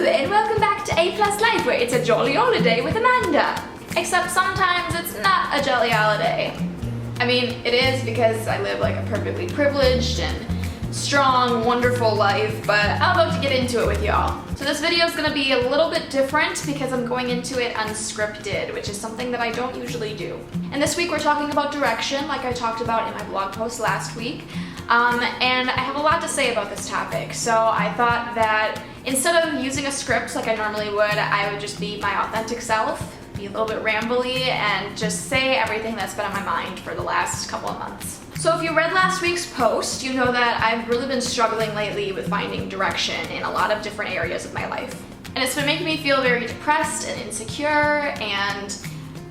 and welcome back to A+ Life, where it's a jolly holiday with Amanda. Except sometimes it's not a jolly holiday. I mean, it is because I live like a perfectly privileged and strong, wonderful life, but I'm about to get into it with y'all. So this video is going to be a little bit different because I'm going into it unscripted, which is something that I don't usually do. And this week we're talking about direction, like I talked about in my blog post last week. And I have a lot to say about this topic, so I thought that instead of using a script like I normally would, I would just be my authentic self, be a little bit rambly, and just say everything that's been on my mind for the last couple of months. So if you read last week's post, you know that I've really been struggling lately with finding direction in a lot of different areas of my life. And it's been making me feel very depressed and insecure and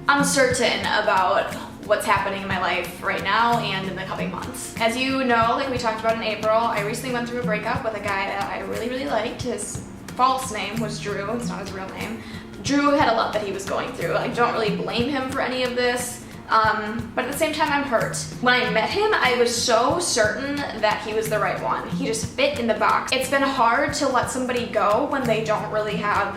uncertain about what's happening in my life right now and in the coming months. As you know, like we talked about in April, I recently went through a breakup with a guy that I really liked. His false name was Drew, it's not his real name. Drew had a lot that he was going through. I don't really blame him for any of this, but at the same time I'm hurt. When I met him, I was so certain that he was the right one. He just fit in the box. It's been hard to let somebody go when they don't really have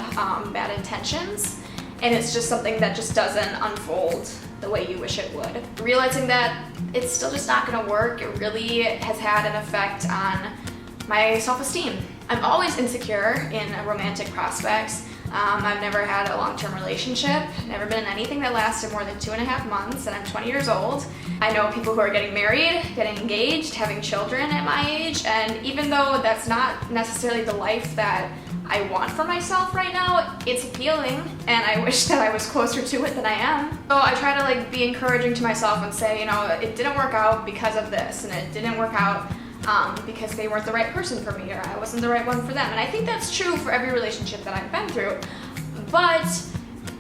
bad intentions, and it's just something that just doesn't unfold the way you wish it would. Realizing that it's still just not gonna work, it really has had an effect on my self-esteem. I'm always insecure in romantic prospects. I've never had a long-term relationship, never been in anything that lasted more than 2.5 months, and I'm 20 years old. I know people who are getting married, getting engaged, having children at my age, and even though that's not necessarily the life that I want for myself right now, it's appealing, and I wish that I was closer to it than I am. So I try to be encouraging to myself and say, you know, it didn't work out because of this, and it didn't work out because they weren't the right person for me, or I wasn't the right one for them. And I think that's true for every relationship that I've been through. But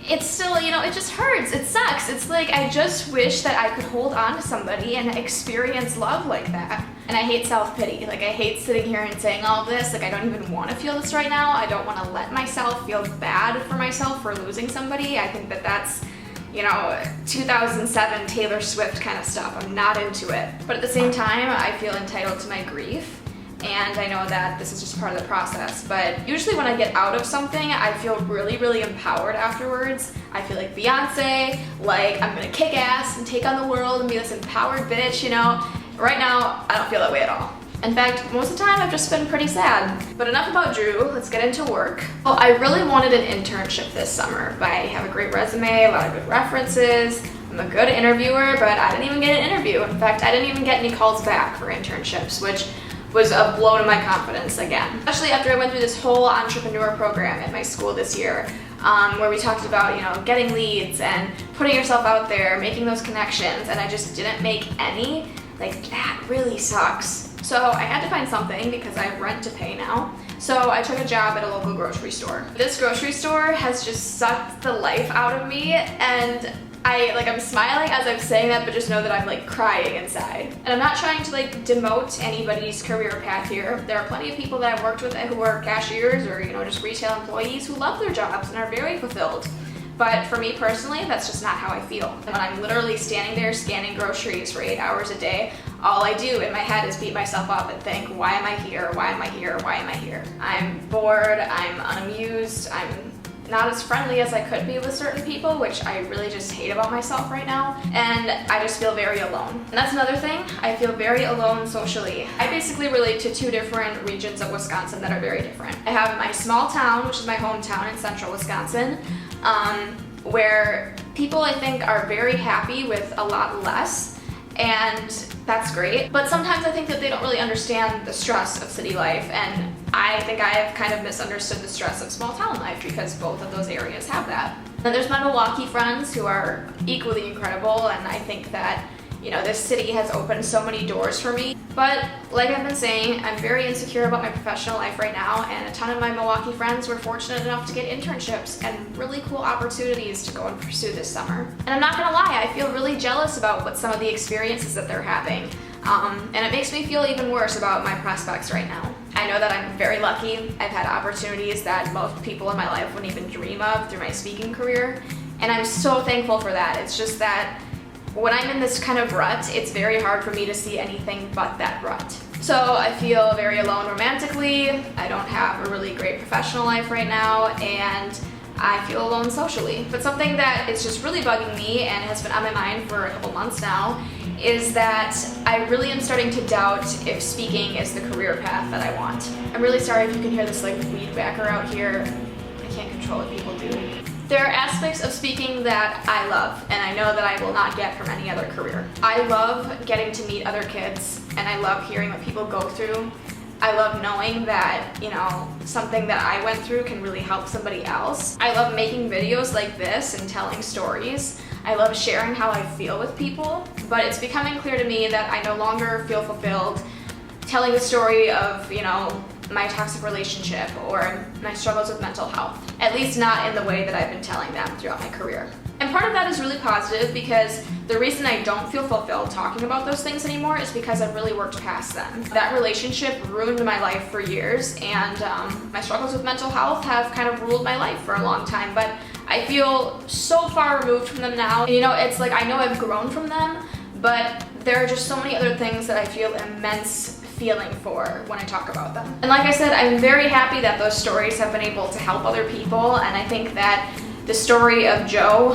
it's still, you know, it just hurts. It sucks. It's like I just wish that I could hold on to somebody and experience love like that. And I hate self-pity. Like, I hate sitting here and saying all this. Like, I don't even want to feel this right now. I don't want to let myself feel bad for myself for losing somebody. I think that that's, you know, 2007 Taylor Swift kind of stuff. I'm not into it. But at the same time, I feel entitled to my grief. And I know that this is just part of the process, but usually when I get out of something, I feel really empowered afterwards. I feel like Beyonce, like I'm gonna kick ass and take on the world and be this empowered bitch, you know? Right now, I don't feel that way at all. In fact, most of the time I've just been pretty sad. But enough about Drew, let's get into work. Well, I really wanted an internship this summer, but I have a great resume, a lot of good references, I'm a good interviewer, but I didn't even get an interview. In fact, I didn't even get any calls back for internships, which was a blow to my confidence again. Especially after I went through this whole entrepreneur program at my school this year, where we talked about, you know, getting leads and putting yourself out there, making those connections, and I just didn't make any. Like, that really sucks. So I had to find something because I have rent to pay now. So I took a job at a local grocery store. This grocery store has just sucked the life out of me, and I'm smiling as I'm saying that, but just know that I'm like crying inside. And I'm not trying to demote anybody's career path here. There are plenty of people that I've worked with who are cashiers or, you know, just retail employees who love their jobs and are very fulfilled. But for me personally, that's just not how I feel. And when I'm literally standing there scanning groceries for 8 hours a day, all I do in my head is beat myself up and think, why am I here? Why am I here? Why am I here? I'm bored, I'm unamused, I'm not as friendly as I could be with certain people, which I really just hate about myself right now, and I just feel very alone. And that's another thing, I feel very alone socially. I basically relate to two different regions of Wisconsin that are very different. I have my small town, which is my hometown in central Wisconsin, where people I think are very happy with a lot less, and that's great. But sometimes I think that they don't really understand the stress of city life, and I think I have kind of misunderstood the stress of small town life because both of those areas have that. And there's my Milwaukee friends who are equally incredible, and I think that, you know, this city has opened so many doors for me. But like I've been saying, I'm very insecure about my professional life right now, and a ton of my Milwaukee friends were fortunate enough to get internships and really cool opportunities to go and pursue this summer. And I'm not gonna lie, I feel really jealous about what some of the experiences that they're having. And it makes me feel even worse about my prospects right now. I know that I'm very lucky. I've had opportunities that most people in my life wouldn't even dream of through my speaking career, and I'm so thankful for that. It's just that when I'm in this kind of rut, it's very hard for me to see anything but that rut. So I feel very alone romantically, I don't have a really great professional life right now, and I feel alone socially. But something that is just really bugging me and has been on my mind for a couple months now is that I really am starting to doubt if speaking is the career path that I want. I'm really sorry if you can hear this like weed whacker out here. I can't control what people do. There are aspects of speaking that I love, and I know that I will not get from any other career. I love getting to meet other kids, and I love hearing what people go through. I love knowing that, you know, something that I went through can really help somebody else. I love making videos like this and telling stories. I love sharing how I feel with people, but it's becoming clear to me that I no longer feel fulfilled telling the story of, you know, my toxic relationship or my struggles with mental health, at least not in the way that I've been telling them throughout my career. And part of that is really positive because the reason I don't feel fulfilled talking about those things anymore is because I've really worked past them. That relationship ruined my life for years, and my struggles with mental health have kind of ruled my life for a long time, but I feel so far removed from them now. And, you know, it's like I know I've grown from them, but there are just so many other things that I feel immense feeling for when I talk about them. And like I said, I'm very happy that those stories have been able to help other people, and I think that the story of Joe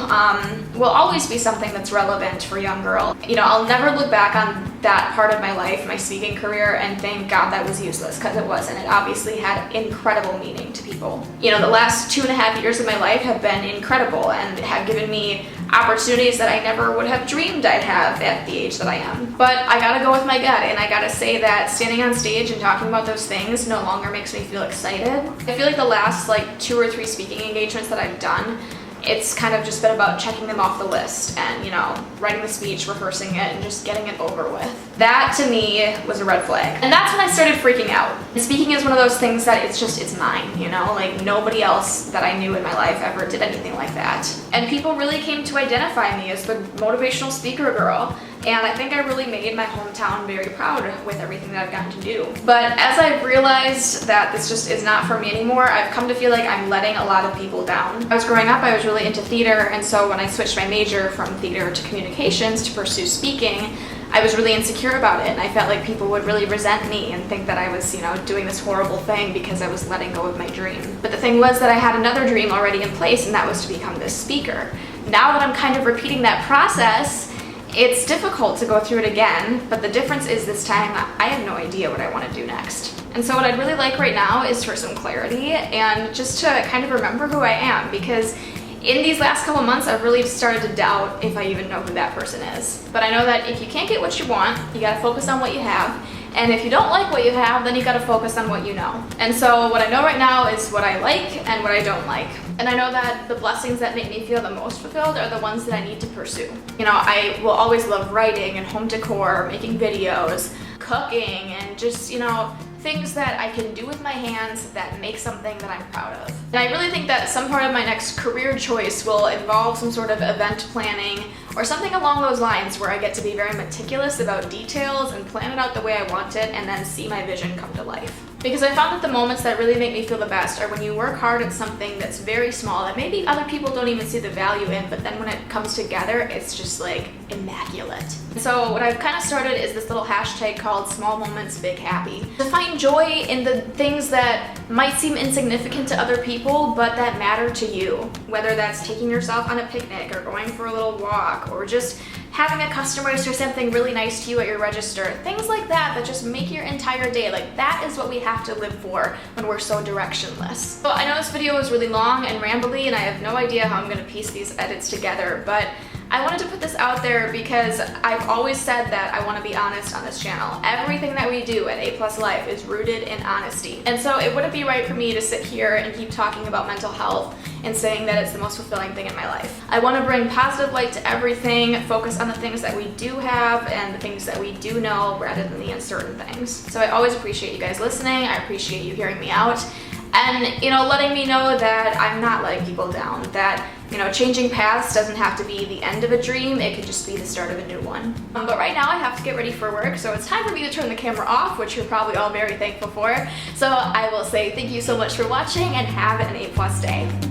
will always be something that's relevant for a young girl. You know, I'll never look back on that part of my life, my speaking career, and think, God, that was useless, because it wasn't. It obviously had incredible meaning to people. You know, the last 2.5 years of my life have been incredible and have given me opportunities that I never would have dreamed I'd have at the age that I am. But I gotta go with my gut, and I gotta say that standing on stage and talking about those things no longer makes me feel excited. I feel like the last 2 or 3 speaking engagements that I've done, it's kind of just been about checking them off the list and, you know, writing the speech, rehearsing it, and just getting it over with. That, to me, was a red flag. And that's when I started freaking out. And speaking is one of those things that it's mine, you know? Like, nobody else that I knew in my life ever did anything like that. And people really came to identify me as the motivational speaker girl. And I think I really made my hometown very proud with everything that I've gotten to do. But as I've realized that this just is not for me anymore, I've come to feel like I'm letting a lot of people down. I was growing up, I was really into theater, and so when I switched my major from theater to communications to pursue speaking, I was really insecure about it, and I felt like people would really resent me and think that I was, you know, doing this horrible thing because I was letting go of my dream. But the thing was that I had another dream already in place, and that was to become this speaker. Now that I'm kind of repeating that process, it's difficult to go through it again, but the difference is this time I have no idea what I want to do next. And so what I'd really like right now is for some clarity and just to kind of remember who I am, because in these last couple months I've really started to doubt if I even know who that person is. But I know that if you can't get what you want, you gotta focus on what you have. And if you don't like what you have, then you gotta focus on what you know. And so what I know right now is what I like and what I don't like. And I know that the blessings that make me feel the most fulfilled are the ones that I need to pursue. You know, I will always love writing and home decor, making videos, cooking, and just, you know, things that I can do with my hands that make something that I'm proud of. And I really think that some part of my next career choice will involve some sort of event planning or something along those lines where I get to be very meticulous about details and plan it out the way I want it and then see my vision come to life. Because I found that the moments that really make me feel the best are when you work hard at something that's very small that maybe other people don't even see the value in, but then when it comes together, it's just like immaculate. So what I've kind of started is this little hashtag called Small Moments Big Happy. To find joy in the things that might seem insignificant to other people, but that matter to you. Whether that's taking yourself on a picnic or going for a little walk or just having a customer say something really nice to you at your register. Things like that that just make your entire day. Like, that is what we have to live for when we're so directionless. So I know this video is really long and rambly and I have no idea how I'm gonna piece these edits together, but I wanted to put this out there because I've always said that I want to be honest on this channel. Everything that we do at A+ Life is rooted in honesty. And so it wouldn't be right for me to sit here and keep talking about mental health and saying that it's the most fulfilling thing in my life. I want to bring positive light to everything, focus on the things that we do have and the things that we do know rather than the uncertain things. So I always appreciate you guys listening. I appreciate you hearing me out. And, you know, letting me know that I'm not letting people down, that, you know, changing paths doesn't have to be the end of a dream, it could just be the start of a new one. But right now I have to get ready for work, so it's time for me to turn the camera off, which you're probably all very thankful for. So I will say thank you so much for watching and have an A+ day.